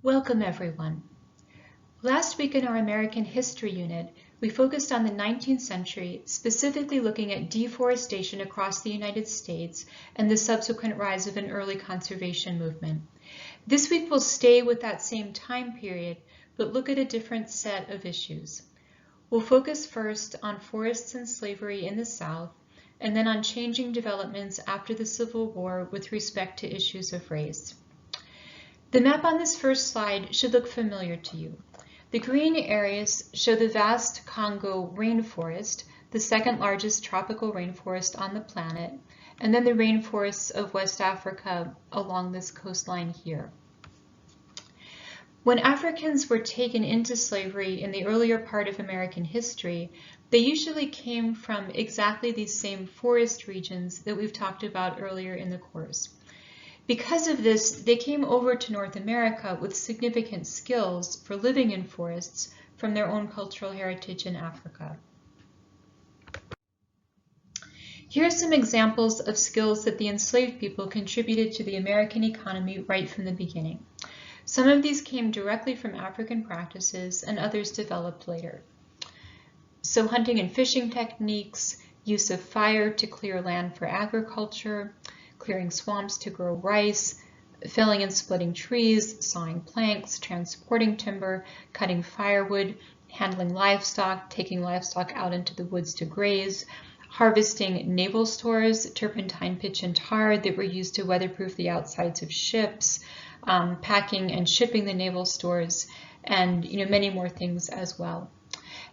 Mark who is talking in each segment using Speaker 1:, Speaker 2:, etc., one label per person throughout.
Speaker 1: Welcome, everyone. Last week in our American History unit, we focused on the 19th century, specifically looking at deforestation across the United States and the subsequent rise of an early conservation movement. This week we'll stay with that same time period, but look at a different set of issues. We'll focus first on forests and slavery in the South, and then on changing developments after the Civil War with respect to issues of race. The map on this first slide should look familiar to you. The green areas show the vast Congo rainforest, the second largest tropical rainforest on the planet, and then the rainforests of West Africa along this coastline here. When Africans were taken into slavery in the earlier part of American history, they usually came from exactly these same forest regions that we've talked about earlier in the course. Because of this, they came over to North America with significant skills for living in forests from their own cultural heritage in Africa. Here are some examples of skills that the enslaved people contributed to the American economy right from the beginning. Some of these came directly from African practices and others developed later. So hunting and fishing techniques, use of fire to clear land for agriculture, clearing swamps to grow rice, felling and splitting trees, sawing planks, transporting timber, cutting firewood, handling livestock, taking livestock out into the woods to graze, harvesting naval stores, turpentine, pitch, and tar that were used to weatherproof the outsides of ships, packing and shipping the naval stores, and many more things as well.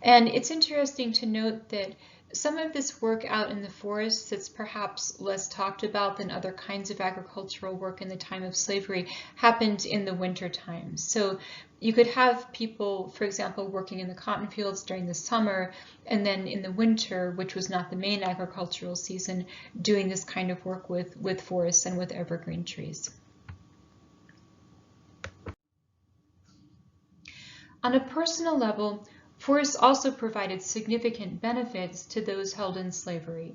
Speaker 1: And it's interesting to note that some of this work out in the forests that's perhaps less talked about than other kinds of agricultural work in the time of slavery happened in the winter time. So you could have people, for example, working in the cotton fields during the summer, and then in the winter, which was not the main agricultural season, doing this kind of work with forests and with evergreen trees. On a personal level, forests also provided significant benefits to those held in slavery.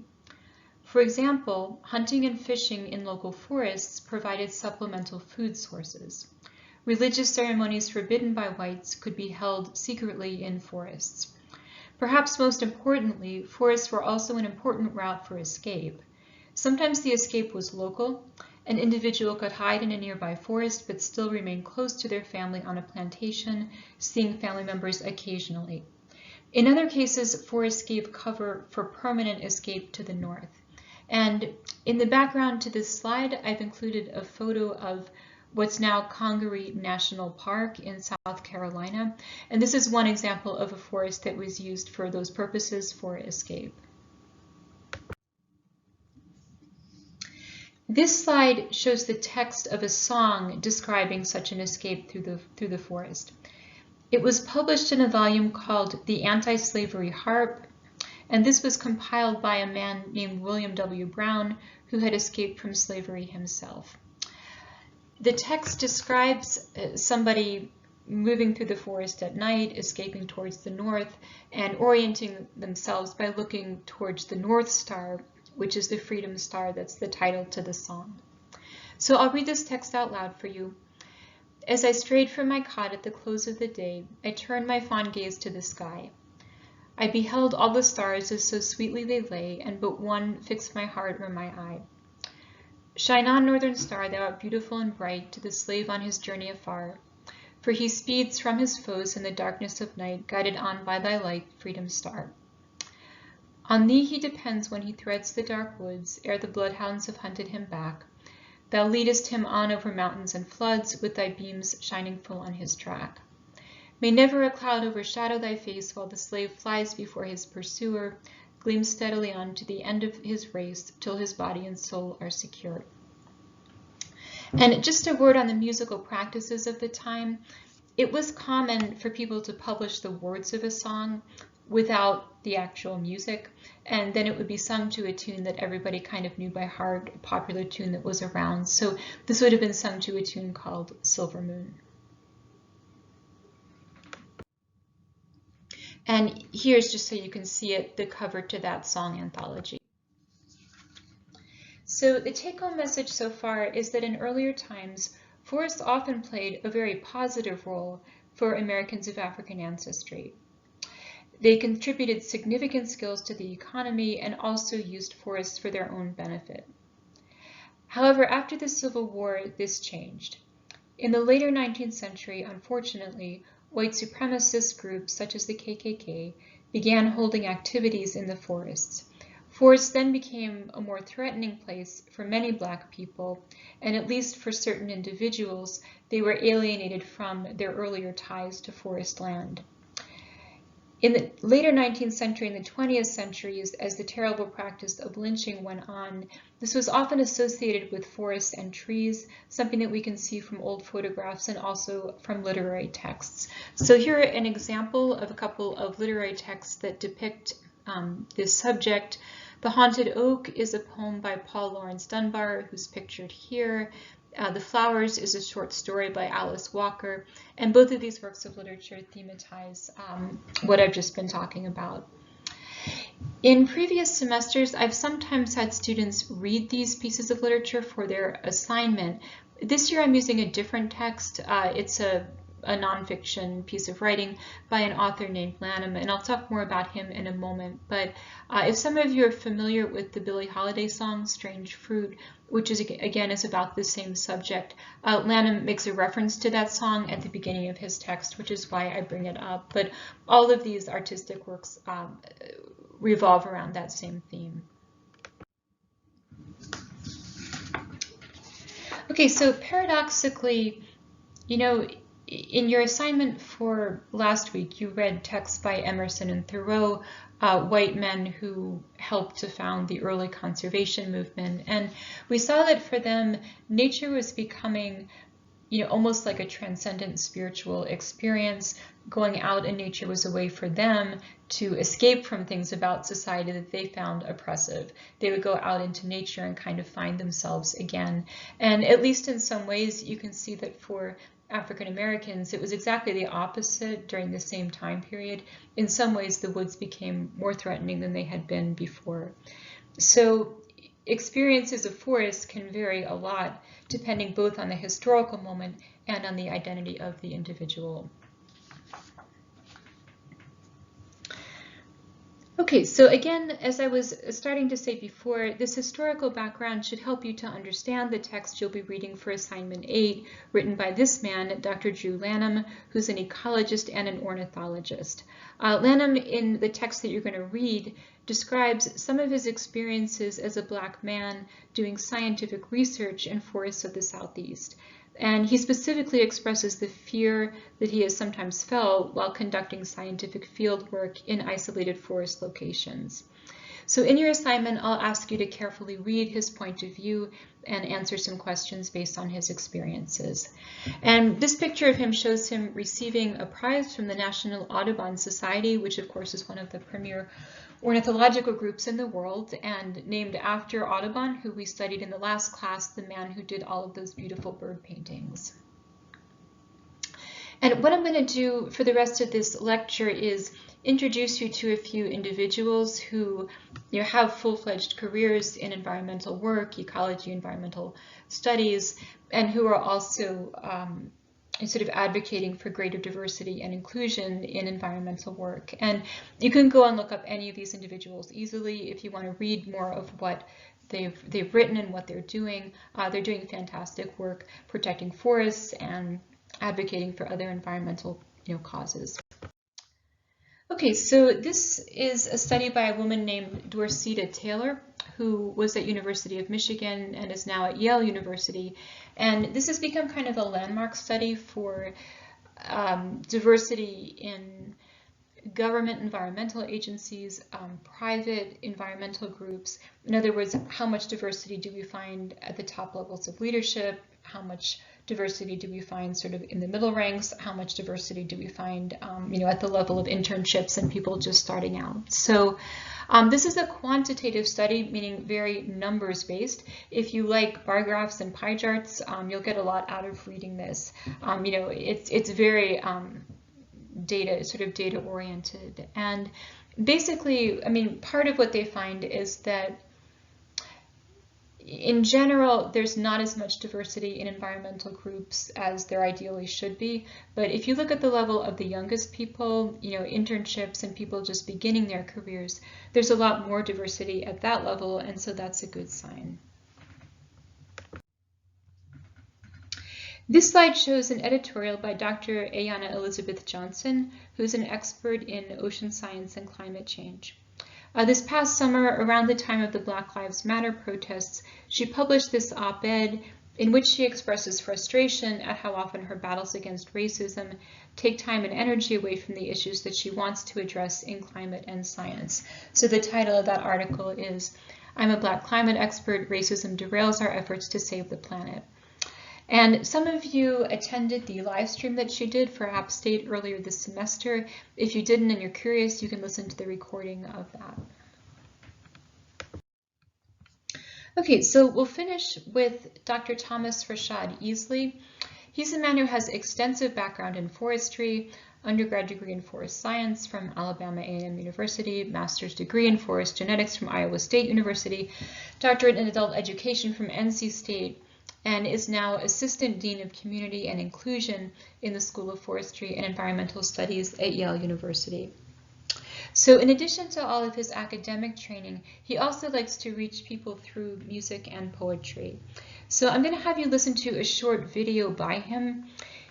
Speaker 1: For example, hunting and fishing in local forests provided supplemental food sources. Religious ceremonies forbidden by whites could be held secretly in forests. Perhaps most importantly, forests were also an important route for escape. Sometimes the escape was local. An individual could hide in a nearby forest but still remain close to their family on a plantation, seeing family members occasionally. In other cases, forests gave cover for permanent escape to the north. And in the background to this slide, I've included a photo of what's now Congaree National Park in South Carolina. And this is one example of a forest that was used for those purposes for escape. This slide shows the text of a song describing such an escape through the forest. It was published in a volume called The Anti-Slavery Harp, and this was compiled by a man named William W. Brown, who had escaped from slavery himself. The text describes somebody moving through the forest at night, escaping towards the north, and orienting themselves by looking towards the North Star, which is the Freedom Star that's the title to the song. So I'll read this text out loud for you. As I strayed from my cot at the close of the day, I turned my fond gaze to the sky. I beheld all the stars as so sweetly they lay, and but one fixed my heart or my eye. Shine on, northern star, thou art beautiful and bright, to the slave on his journey afar. For he speeds from his foes in the darkness of night, guided on by thy light, Freedom Star. On thee he depends when he threads the dark woods, ere the bloodhounds have hunted him back. Thou leadest him on over mountains and floods, with thy beams shining full on his track. May never a cloud overshadow thy face, while the slave flies before his pursuer, gleams steadily on to the end of his race, till his body and soul are secure. And just a word on the musical practices of the time. It was common for people to publish the words of a song without the actual music, and then it would be sung to a tune that everybody kind of knew by heart, a popular tune that was around. So this would have been sung to a tune called Silver Moon. And here's, just so you can see it, the cover to that song anthology. So the take-home message so far is that in earlier times, forests often played a very positive role for Americans of African ancestry. They contributed significant skills to the economy and also used forests for their own benefit. However, after the Civil War, this changed. In the later 19th century, unfortunately, white supremacist groups such as the KKK began holding activities in the forests. Forests then became a more threatening place for many Black people, and at least for certain individuals, they were alienated from their earlier ties to forest land. In the later 19th century and the 20th centuries, as the terrible practice of lynching went on, this was often associated with forests and trees, something that we can see from old photographs and also from literary texts. So here an example of a couple of literary texts that depict this subject. The Haunted Oak is a poem by Paul Laurence Dunbar, who's pictured here. The Flowers is a short story by Alice Walker, and both of these works of literature thematize what I've just been talking about. In previous semesters, I've sometimes had students read these pieces of literature for their assignment. This year I'm using a different text. It's a nonfiction piece of writing by an author named Lanham, and I'll talk more about him in a moment. But if some of you are familiar with the Billie Holiday song, Strange Fruit, which is again is about the same subject, Lanham makes a reference to that song at the beginning of his text, which is why I bring it up. But all of these artistic works revolve around that same theme. Okay, so paradoxically, you know, in your assignment for last week, you read texts by Emerson and Thoreau, white men who helped to found the early conservation movement. And we saw that for them, nature was becoming, you know, almost like a transcendent spiritual experience. Going out in nature was a way for them to escape from things about society that they found oppressive. They would go out into nature and kind of find themselves again. And at least in some ways, you can see that for African Americans, it was exactly the opposite during the same time period. In some ways, the woods became more threatening than they had been before. So experiences of forests can vary a lot, depending both on the historical moment and on the identity of the individual. Okay, so again, as I was starting to say before, this historical background should help you to understand the text you'll be reading for assignment 8, written by this man, Dr. Drew Lanham, who's an ecologist and an ornithologist. Lanham, in the text that you're going to read, describes some of his experiences as a Black man doing scientific research in forests of the Southeast. And he specifically expresses the fear that he has sometimes felt while conducting scientific field work in isolated forest locations. So in your assignment, I'll ask you to carefully read his point of view and answer some questions based on his experiences. And this picture of him shows him receiving a prize from the National Audubon Society, which of course is one of the premier ornithological groups in the world, and named after Audubon, who we studied in the last class, the man who did all of those beautiful bird paintings. And what I'm going to do for the rest of this lecture is introduce you to a few individuals who have full-fledged careers in environmental work, ecology, environmental studies, and who are also sort of advocating for greater diversity and inclusion in environmental work. And you can go and look up any of these individuals easily if you want to read more of what they've written and what they're doing. They're doing fantastic work protecting forests and advocating for other environmental causes. Okay, so this is a study by a woman named Dorceta Taylor, who was at University of Michigan and is now at Yale University. And this has become kind of a landmark study for diversity in government environmental agencies, private environmental groups. In other words, how much diversity do we find at the top levels of leadership? How much diversity do we find sort of in the middle ranks? How much diversity do we find at the level of internships and people just starting out? So this is a quantitative study, meaning very numbers based. If you like bar graphs and pie charts, you'll get a lot out of reading this. It's very data oriented. And basically, part of what they find is that in general, there's not as much diversity in environmental groups as there ideally should be. But if you look at the level of the youngest people, internships and people just beginning their careers, there's a lot more diversity at that level, and so that's a good sign. This slide shows an editorial by Dr. Ayanna Elizabeth Johnson, who's an expert in ocean science and climate change. This past summer, around the time of the Black Lives Matter protests, she published this op-ed in which she expresses frustration at how often her battles against racism take time and energy away from the issues that she wants to address in climate and science. So the title of that article is, "I'm a Black climate expert, racism derails our efforts to save the planet." And some of you attended the live stream that she did for App State earlier this semester. If you didn't and you're curious, you can listen to the recording of that. Okay, so we'll finish with Dr. Thomas Rashad Easley. He's a man who has extensive background in forestry, undergrad degree in forest science from Alabama A&M University, master's degree in forest genetics from Iowa State University, doctorate in adult education from NC State, and is now Assistant Dean of Community and Inclusion in the School of Forestry and Environmental Studies at Yale University. So in addition to all of his academic training, he also likes to reach people through music and poetry. So I'm going to have you listen to a short video by him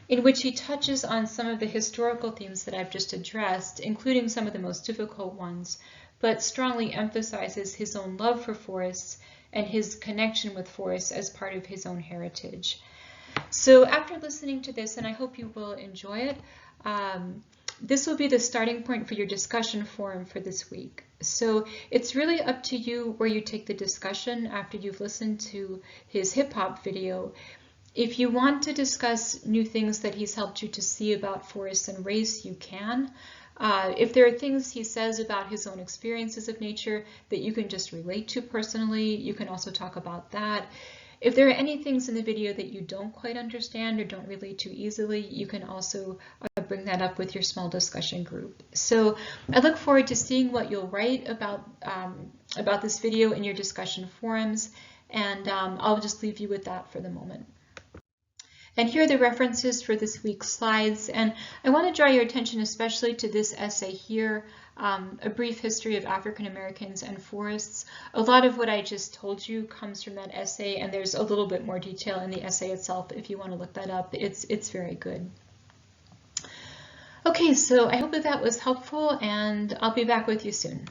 Speaker 1: in which he touches on some of the historical themes that I've just addressed, including some of the most difficult ones, but strongly emphasizes his own love for forests and his connection with forests as part of his own heritage. So after listening to this, and I hope you will enjoy it, this will be the starting point for your discussion forum for this week. So it's really up to you where you take the discussion after you've listened to his hip hop video. If you want to discuss new things that he's helped you to see about forests and race, you can. If there are things he says about his own experiences of nature that you can just relate to personally, you can also talk about that. If there are any things in the video that you don't quite understand or don't relate to easily, you can also bring that up with your small discussion group. So I look forward to seeing what you'll write about this video in your discussion forums, and I'll just leave you with that for the moment. And here are the references for this week's slides. And I want to draw your attention especially to this essay here, A Brief History of African Americans and Forests. A lot of what I just told you comes from that essay, and there's a little bit more detail in the essay itself if you want to look that up. It's very good. Okay, so I hope that was helpful, and I'll be back with you soon.